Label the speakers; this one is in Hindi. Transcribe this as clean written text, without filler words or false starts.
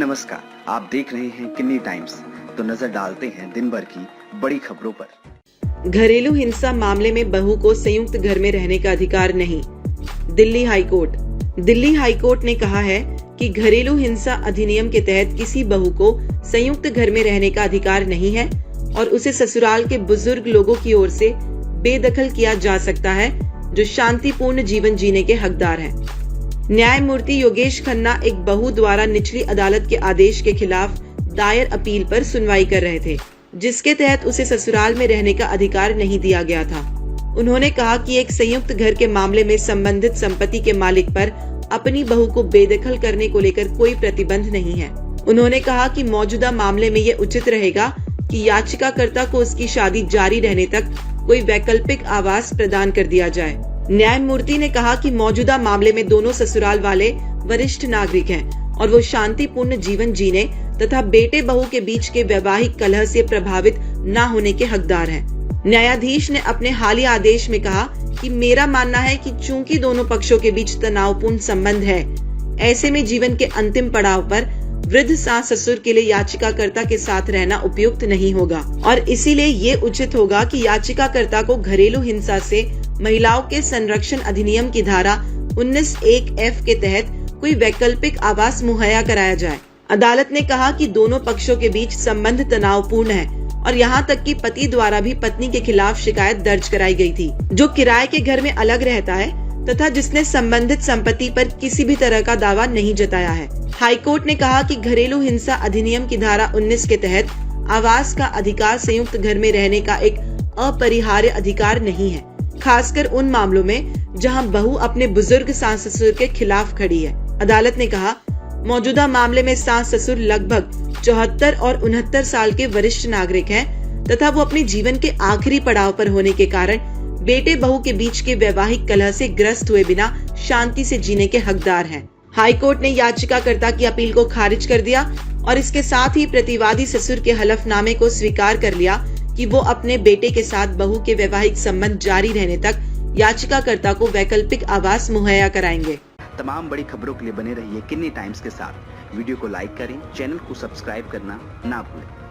Speaker 1: नमस्कार, आप देख रहे हैं किन्नी टाइम्स। तो नजर डालते हैं दिन भर की बड़ी खबरों पर।
Speaker 2: घरेलू हिंसा मामले में बहू को संयुक्त घर में रहने का अधिकार नहीं। दिल्ली हाईकोर्ट ने कहा है कि घरेलू हिंसा अधिनियम के तहत किसी बहू को संयुक्त घर में रहने का अधिकार नहीं है और उसे ससुराल के बुजुर्ग लोगों की ओर से बेदखल किया जा सकता है जो शांतिपूर्ण जीवन जीने के हकदार हैं। न्यायमूर्ति योगेश खन्ना एक बहू द्वारा निचली अदालत के आदेश के खिलाफ दायर अपील पर सुनवाई कर रहे थे, जिसके तहत उसे ससुराल में रहने का अधिकार नहीं दिया गया था। उन्होंने कहा कि एक संयुक्त घर के मामले में संबंधित संपत्ति के मालिक पर अपनी बहू को बेदखल करने को लेकर कोई प्रतिबंध नहीं है। उन्होंने कहा कि मौजूदा मामले में ये उचित रहेगा कि याचिकाकर्ता को उसकी शादी जारी रहने तक कोई वैकल्पिक आवास प्रदान कर दिया जाए। न्यायमूर्ति ने कहा कि मौजूदा मामले में दोनों ससुराल वाले वरिष्ठ नागरिक हैं और वो शांतिपूर्ण जीवन जीने तथा बेटे बहू के बीच के वैवाहिक कलह से प्रभावित न होने के हकदार हैं। न्यायाधीश ने अपने हालिया आदेश में कहा कि मेरा मानना है कि चूंकि दोनों पक्षों के बीच तनावपूर्ण संबंध है, ऐसे में जीवन के अंतिम पड़ाव पर वृद्ध सास ससुर के लिए याचिकाकर्ता के साथ रहना उपयुक्त नहीं होगा और इसीलिए ये उचित होगा कि याचिकाकर्ता को घरेलू हिंसा से महिलाओं के संरक्षण अधिनियम की धारा 19(1)(f) के तहत कोई वैकल्पिक आवास मुहैया कराया जाए। अदालत ने कहा कि दोनों पक्षों के बीच संबंध तनावपूर्ण है और यहाँ तक कि पति द्वारा भी पत्नी के खिलाफ शिकायत दर्ज कराई गई थी, जो किराए के घर में अलग रहता है तथा जिसने संबंधित संपत्ति पर किसी भी तरह का दावा नहीं जताया है। हाईकोर्ट ने कहा कि घरेलू हिंसा अधिनियम की धारा 19 के तहत आवास का अधिकार संयुक्त घर में रहने का एक अपरिहार्य अधिकार नहीं है, खासकर उन मामलों में जहां बहू अपने बुजुर्ग सास ससुर के खिलाफ खड़ी है। अदालत ने कहा, मौजूदा मामले में सास ससुर लगभग 74 और 69 साल के वरिष्ठ नागरिक हैं तथा वो अपने जीवन के आखिरी पड़ाव पर होने के कारण बेटे बहू के बीच के वैवाहिक कलह से ग्रस्त हुए बिना शांति से जीने के हकदार हैं। हाईकोर्ट ने याचिकाकर्ता की अपील को खारिज कर दिया और इसके साथ ही प्रतिवादी ससुर के हलफनामे को स्वीकार कर लिया कि वो अपने बेटे के साथ बहू के वैवाहिक संबंध जारी रहने तक याचिकाकर्ता को वैकल्पिक आवास मुहैया कराएंगे।
Speaker 1: तमाम बड़ी खबरों के लिए बने रहिए किन्नी टाइम्स के साथ। वीडियो को लाइक करें, चैनल को सब्सक्राइब करना ना भूलें।